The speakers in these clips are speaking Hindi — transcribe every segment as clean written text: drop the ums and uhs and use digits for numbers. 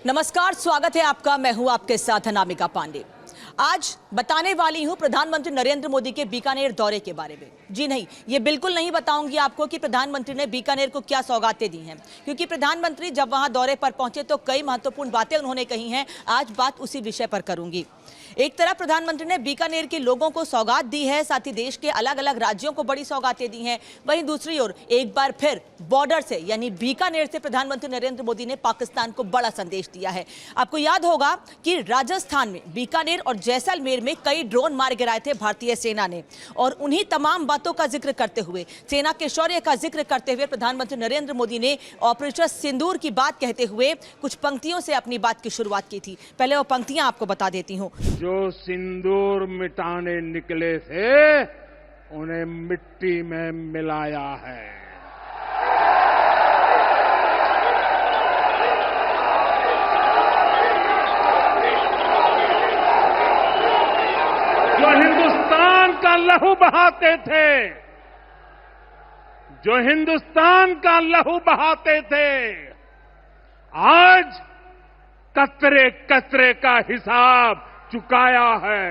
नमस्कार, स्वागत है आपका। मैं हूं आपके साथ अनामिका पांडे। आज बताने वाली हूं प्रधानमंत्री नरेंद्र मोदी के बीकानेर दौरे के बारे में। जी नहीं, ये बिल्कुल नहीं बताऊंगी आपको कि प्रधानमंत्री ने बीकानेर को क्या सौगातें दी हैं, क्योंकि प्रधानमंत्री जब वहां दौरे पर पहुंचे तो कई महत्वपूर्ण बातें उन्होंने कही हैं। आज बात उसी विषय पर करूंगी। एक तरफ प्रधानमंत्री ने बीकानेर के लोगों को सौगात दी है, साथ ही देश के अलग अलग राज्यों को बड़ी सौगातें दी हैं। वहीं दूसरी ओर एक बार फिर बॉर्डर से यानी बीकानेर से प्रधानमंत्री नरेंद्र मोदी ने पाकिस्तान को बड़ा संदेश दिया है। आपको याद होगा कि राजस्थान में बीकानेर और जैसलमेर में कई ड्रोन मार गिराए थे भारतीय सेना ने, और उन्हीं तमाम बातों का जिक्र करते हुए, सेना के शौर्य का जिक्र करते हुए प्रधानमंत्री नरेंद्र मोदी ने ऑपरेशन सिंदूर की बात कहते हुए कुछ पंक्तियों से अपनी बात की शुरुआत की थी। पहले वो पंक्तियां आपको बता देती हूं। जो सिंदूर मिटाने निकले थे उन्हें मिट्टी में मिलाया है। जो हिंदुस्तान का लहू बहाते थे, जो हिंदुस्तान का लहू बहाते थे, आज कतरे कतरे का हिसाब चुकाया है।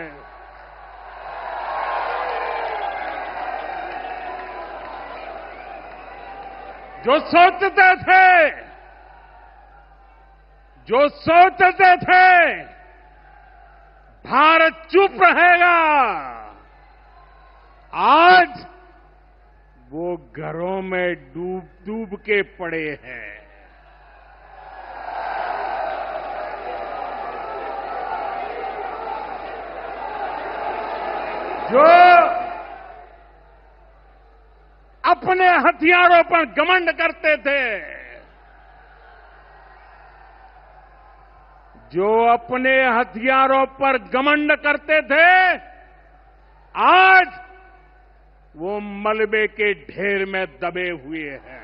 जो सोचते थे भारत चुप रहेगा, आज वो घरों में डूब डूब के पड़े हैं। जो अपने हथियारों पर घमंड करते थे, जो अपने हथियारों पर घमंड करते थे, आज वो मलबे के ढेर में दबे हुए हैं।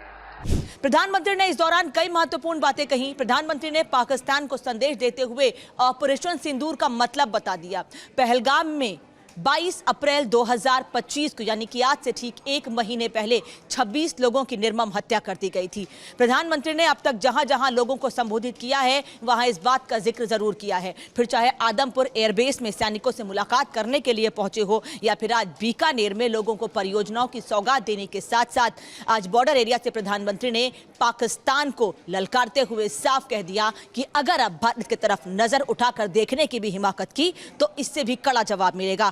प्रधानमंत्री ने इस दौरान कई महत्वपूर्ण बातें कही। प्रधानमंत्री ने पाकिस्तान को संदेश देते हुए ऑपरेशन सिंदूर का मतलब बता दिया। पहलगाम में 22 अप्रैल 2025 को यानी कि आज से ठीक एक महीने पहले 26 लोगों की निर्मम हत्या कर दी गई थी। प्रधानमंत्री ने अब तक जहां जहां लोगों को संबोधित किया है वहां इस बात का जिक्र जरूर किया है, फिर चाहे आदमपुर एयरबेस में सैनिकों से मुलाकात करने के लिए पहुंचे हो या फिर आज बीकानेर में लोगों को परियोजनाओं की सौगात देने के साथ साथ आज बॉर्डर एरिया से प्रधानमंत्री ने पाकिस्तान को ललकारते हुए साफ कह दिया कि अगर अब भारत की तरफ नजर उठाकर देखने की भी हिमाकत की तो इससे भी कड़ा जवाब मिलेगा।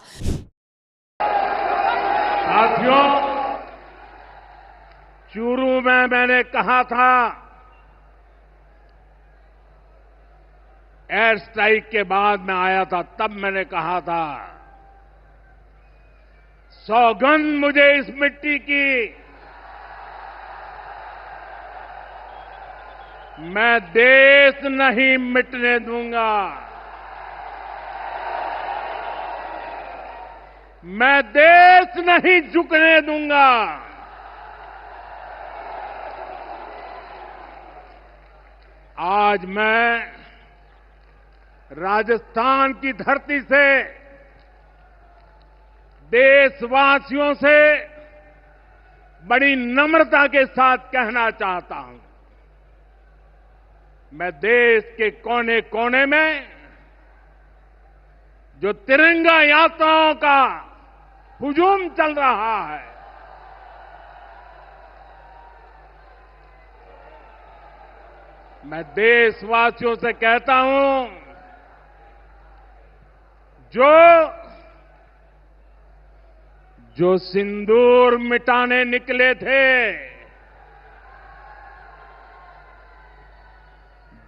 साथियों, चूरू में मैंने कहा था, एयर स्ट्राइक के बाद मैं आया था, तब मैंने कहा था, सौगंध मुझे इस मिट्टी की, मैं देश नहीं मिटने दूंगा, मैं देश नहीं झुकने दूंगा। आज मैं राजस्थान की धरती से देशवासियों से बड़ी नम्रता के साथ कहना चाहता हूं, मैं देश के कोने कोने में जो तिरंगा यात्राओं का हुजूम चल रहा है, मैं देशवासियों से कहता हूं, जो सिंदूर मिटाने निकले थे,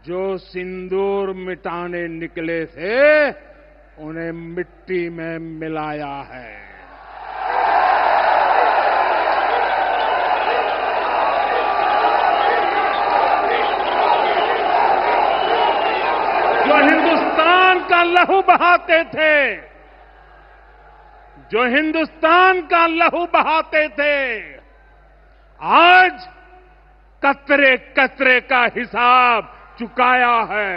जो सिंदूर मिटाने निकले थे, उन्हें मिट्टी में मिलाया है। जो हिंदुस्तान का लहू बहाते थे, जो हिंदुस्तान का लहू बहाते थे, आज कतरे कतरे का हिसाब चुकाया है।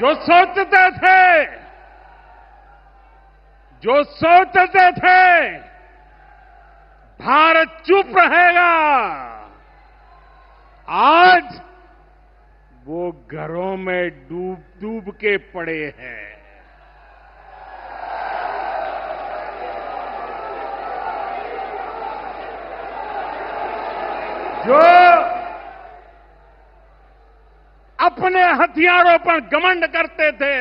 जो सोचते थे भारत चुप रहेगा। आज वो घरों में डूब डूब के पड़े हैं। जो अपने हथियारों पर घमंड करते थे,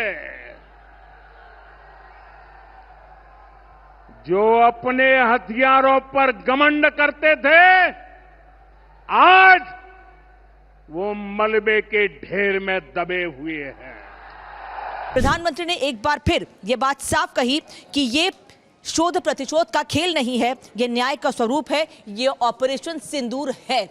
जो अपने हथियारों पर घमंड करते थे, आज वो मलबे के ढेर में दबे हुए हैं। प्रधानमंत्री ने एक बार फिर ये बात साफ कही कि ये शोध प्रतिशोध का खेल नहीं है, ये न्याय का स्वरूप है, ये ऑपरेशन सिंदूर है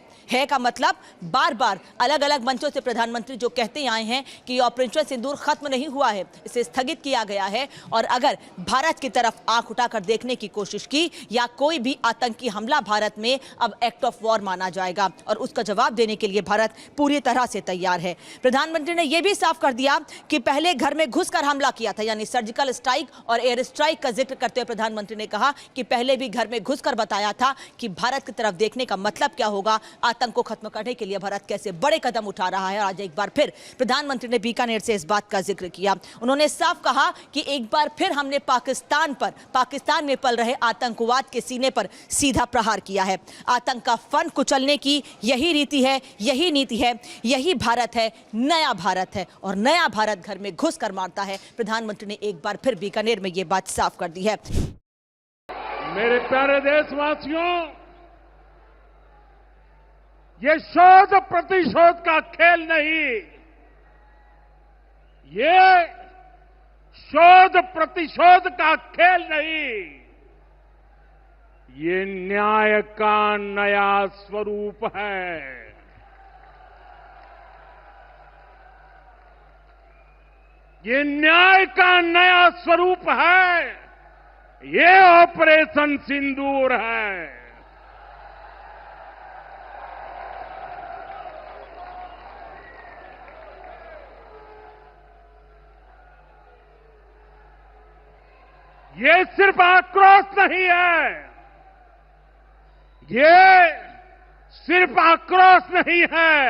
का मतलब बार बार अलग अलग मंचों से प्रधानमंत्री जो कहते आए हैं कि ऑपरेशन सिंदूर खत्म नहीं हुआ है, इसे स्थगित किया गया है। और अगर भारत की तरफ आंख उठाकर देखने की कोशिश की या कोई भी आतंकी हमला भारत में, अब एक्ट ऑफ वॉर माना जाएगा और उसका जवाब देने के लिए भारत पूरी तरह से तैयार है। प्रधानमंत्री ने यह भी साफ कर दिया कि पहले घर में घुसकर हमला किया था, यानी सर्जिकल स्ट्राइक और एयर स्ट्राइक का जिक्र करते हुए प्रधानमंत्री ने कहा कि पहले भी घर में घुसकर बताया था कि भारत की तरफ देखने का मतलब क्या होगा, आतंक को खत्म करने के लिए भारत कैसे बड़े कदम उठा रहा है। आज एक बार फिर प्रधानमंत्री ने बीकानेर से इस बात का जिक्र किया। उन्होंने साफ कहा कि एक बार फिर हमने पाकिस्तान में पल रहे आतंकवाद के सीने पर सीधा प्रहार किया है। आतंक का फन कुचलने की यही रीति है, यही नीति है, यही भारत है, नया भारत है और नया भारत घर में घुस कर मारता है। प्रधानमंत्री ने एक बार फिर बीकानेर में यह बात साफ कर दी है। मेरे प्यारे देशवासियों, ये शोध प्रतिशोध का खेल नहीं, ये शोध प्रतिशोध का खेल नहीं, ये न्याय का नया स्वरूप है। ये न्याय का नया स्वरूप है। ये ऑपरेशन सिंदूर है। ये सिर्फ आक्रोश नहीं है, ये सिर्फ आक्रोश नहीं है,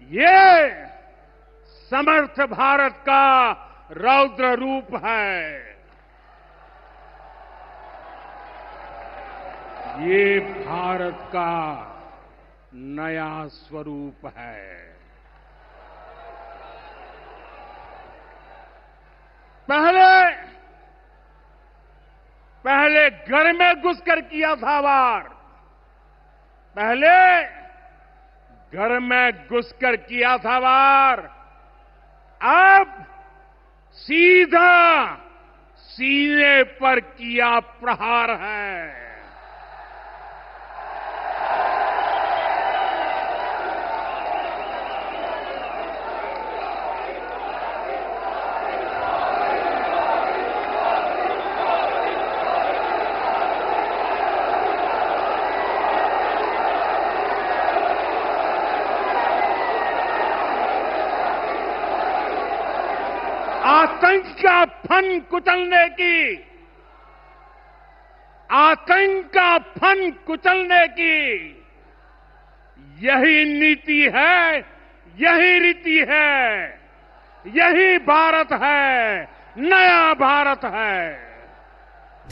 ये समर्थ भारत का रौद्र रूप है। ये भारत का नया स्वरूप है। पहले घर में घुसकर किया था वार, पहले घर में घुसकर किया था वार, अब सीधा सीने पर किया प्रहार है। आतंक का फन कुचलने की, आतंक का फन कुचलने की यही नीति है, यही रीति है, यही भारत है, नया भारत है।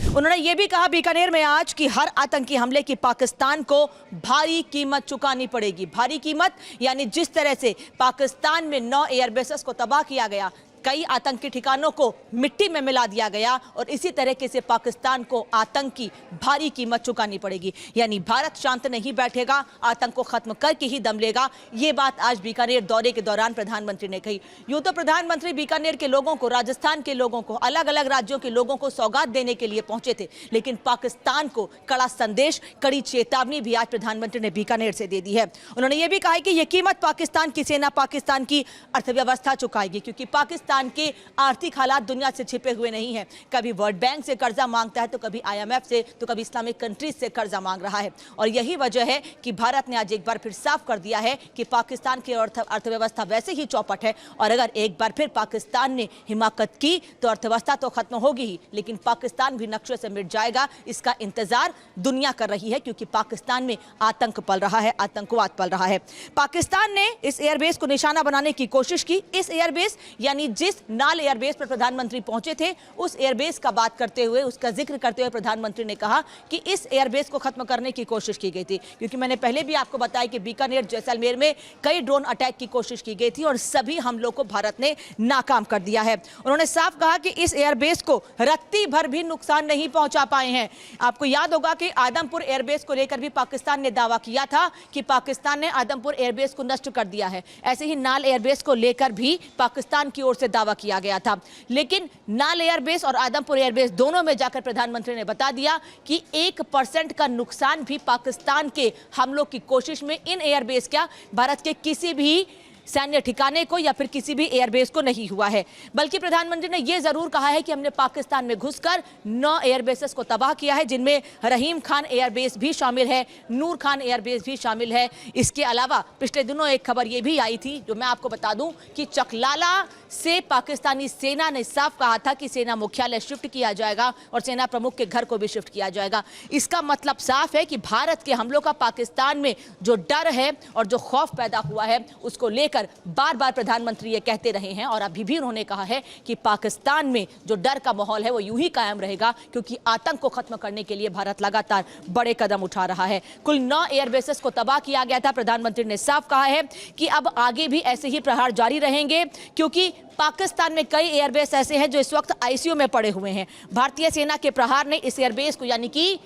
उन्होंने ये भी कहा बीकानेर में आज कि हर आतंकी हमले की पाकिस्तान को भारी कीमत चुकानी पड़ेगी। भारी कीमत यानी जिस तरह से पाकिस्तान में 9 एयरबेसेस को तबाह किया गया, कई आतंकी ठिकानों को मिट्टी में मिला दिया गया और इसी तरीके से पाकिस्तान को आतंक की भारी कीमत चुकानी पड़ेगी। यानी भारत शांत नहीं बैठेगा, आतंक को खत्म करके ही दम लेगा। ये बात आज बीकानेर दौरे के दौरान प्रधानमंत्री ने कही। यूं तो प्रधानमंत्री बीकानेर के लोगों को, राजस्थान के लोगों को, अलग अलग राज्यों के लोगों को सौगात देने के लिए पहुंचे थे, लेकिन पाकिस्तान को कड़ा संदेश, कड़ी चेतावनी भी आज प्रधानमंत्री ने बीकानेर से दे दी है। उन्होंने ये भी कहा कि यह कीमत पाकिस्तान की सेना, पाकिस्तान की अर्थव्यवस्था चुकाएगी, क्योंकि पाकिस्तान पाकिस्तान के आर्थिक हालात दुनिया से छिपे हुए नहीं हैं। कभी वर्ल्ड बैंक से कर्जा मांगता है, तो कभी IMF से, तो कभी इस्लामिक कंट्रीज से कर्जा मांग रहा है। और यही वजह है कि भारत ने आज एक बार फिर साफ कर दिया है कि पाकिस्तान की अर्थव्यवस्था वैसे ही चौपट है, और अगर एक बार फिर पाकिस्तान ने हिमाकत की तो अर्थव्यवस्था तो खत्म होगी ही, लेकिन पाकिस्तान भी नक्शे से मिट जाएगा। इसका इंतजार दुनिया कर रही है, क्योंकि पाकिस्तान में आतंक पल रहा है, आतंकवाद पल रहा है। पाकिस्तान ने इस एयरबेस को निशाना बनाने की कोशिश की। इस एयरबेस यानी जिस नाल एयरबेस पर प्रधानमंत्री पहुंचे थे, उस एयरबेस का बात करते हुए, उसका जिक्र करते हुए प्रधानमंत्री ने कहा कि इस एयरबेस को खत्म करने की कोशिश की गई थी। क्योंकि मैंने पहले भी आपको बताया कि बीकानेर, जैसलमेर में कई ड्रोन अटैक की कोशिश की गई थी और सभी हमलों को भारत ने नाकाम कर दिया है। उन्होंने साफ कहा कि इस एयरबेस को रत्ती भर भी नुकसान नहीं पहुंचा पाए हैं। आपको याद होगा कि आदमपुर एयरबेस को लेकर भी पाकिस्तान ने दावा किया था कि पाकिस्तान ने आदमपुर एयरबेस को नष्ट कर दिया है। ऐसे ही नाल एयरबेस को लेकर भी पाकिस्तान की ओर से दावा किया गया था, लेकिन नाल एयरबेस और आदमपुर एयरबेस दोनों में जाकर प्रधानमंत्री ने बता दिया कि 1% का नुकसान भी पाकिस्तान के हमलों की कोशिश में इन एयरबेस क्या भारत के किसी भी सैन्य ठिकाने को या फिर किसी भी एयरबेस को नहीं हुआ है। बल्कि प्रधानमंत्री ने यह जरूर कहा है कि हमने पाकिस्तान में घुसकर 9 एयरबेसेस को तबाह किया है, जिनमें रहीम खान एयरबेस भी शामिल है, नूर खान एयरबेस भी शामिल है। इसके अलावा पिछले दिनों एक खबर यह भी आई थी, जो मैं आपको बता दूं, कि चकलाला से पाकिस्तानी सेना ने साफ कहा था कि सेना मुख्यालय शिफ्ट किया जाएगा और सेना प्रमुख के घर को भी शिफ्ट किया जाएगा। इसका मतलब साफ है कि भारत के हमलों का पाकिस्तान में जो डर है और जो खौफ पैदा हुआ है, उसको लेकर बार बार प्रधानमंत्री ये कहते रहे हैं, और अभी भी उन्होंने कहा है कि पाकिस्तान में जो डर का माहौल है वो यूं ही कायम रहेगा, क्योंकि आतंक को खत्म करने के लिए भारत लगातार बड़े कदम उठा रहा है। कुल 9 एयरबेसेस को तबाह किया गया था। प्रधानमंत्री ने साफ कहा है कि अब आगे भी ऐसे ही प्रहार जारी रहेंगे, क्योंकि पाकिस्तान में कई एयरबेस ऐसे हैं जो इस वक्त ICU में पड़े हुए हैं। भारतीय सेना के प्रहार ने इस एयरबेस को यानी कि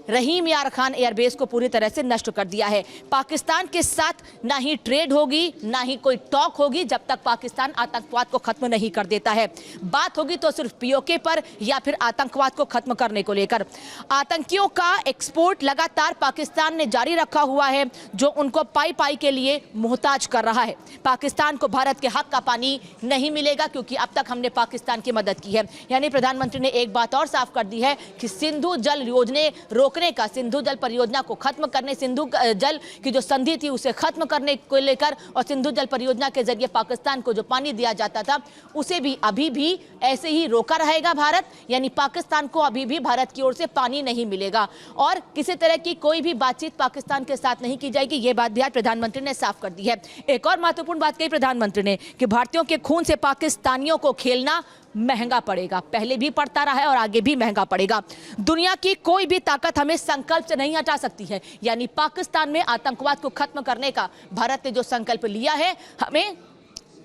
रहीम यार खान एयरबेस को पूरी तरह से नष्ट कर दिया है। पाकिस्तान के साथ ना ही ट्रेड होगी, ना ही कोई टॉक होगी, जब तक पाकिस्तान आतंकवाद को खत्म नहीं कर देता है। बात होगी तो सिर्फ POK पर या फिर आतंकवाद को खत्म करने को लेकर। आतंकियों का एक्सपोर्ट लगातार पाकिस्तान ने जारी रखा हुआ है, जो उनको पाई के लिए मोहताज कर रहा है। पाकिस्तान को भारत के हक का पानी नहीं मिलेगा, क्योंकि अब तक हमने पाकिस्तान की मदद की है। यानी प्रधानमंत्री ने एक बात और साफ कर दी है कि सिंधु जल योजना का, सिंधु जल परियोजना को खत्म करने, सिंधु जल की जो संधि थी उसे खत्म करने को लेकर, और सिंधु जल परियोजना के जरिए पाकिस्तान को जो पानी दिया जाता था उसे भी अभी भी ऐसे ही रोका रहेगा भारत। यानी पाकिस्तान को अभी भी भारत की ओर से पानी नहीं मिलेगा और किसी तरह की कोई भी बातचीत पाकिस्तान के साथ नहीं की जाएगी। यह बात भी आज प्रधानमंत्री ने साफ कर दी है। एक और महत्वपूर्ण बात कही प्रधानमंत्री ने कि भारतीयों के खून से पाकिस्तानियों को खेलना महंगा पड़ेगा। पहले भी पड़ता रहा है और आगे भी महंगा पड़ेगा। दुनिया की कोई भी ताकत हमें संकल्प से नहीं हटा सकती है। यानी पाकिस्तान में आतंकवाद को खत्म करने का भारत ने जो संकल्प लिया है, हमें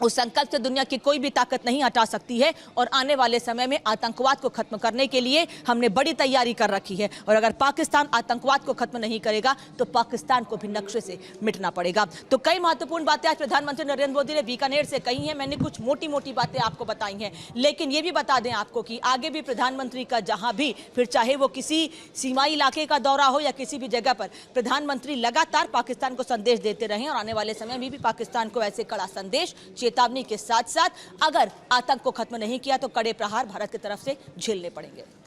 उस संकल्प से दुनिया की कोई भी ताकत नहीं हटा सकती है। और आने वाले समय में आतंकवाद को खत्म करने के लिए हमने बड़ी तैयारी कर रखी है। और अगर पाकिस्तान आतंकवाद को खत्म नहीं करेगा तो पाकिस्तान को भी नक्शे से मिटना पड़ेगा। तो कई महत्वपूर्ण बातें आज प्रधानमंत्री नरेंद्र मोदी ने बीकानेर से कही हैं। मैंने कुछ मोटी मोटी बातें आपको बताई हैं, लेकिन ये भी बता दें आपको कि आगे भी प्रधानमंत्री का जहां भी, फिर चाहे वो किसी सीमाई इलाके का दौरा हो या किसी भी जगह पर, प्रधानमंत्री लगातार पाकिस्तान को संदेश देते रहे और आने वाले समय में भी पाकिस्तान को ऐसे कड़ा संदेश, चेतावनी के साथ साथ अगर आतंक को खत्म नहीं किया तो कड़े प्रहार भारत की तरफ से झेलने पड़ेंगे।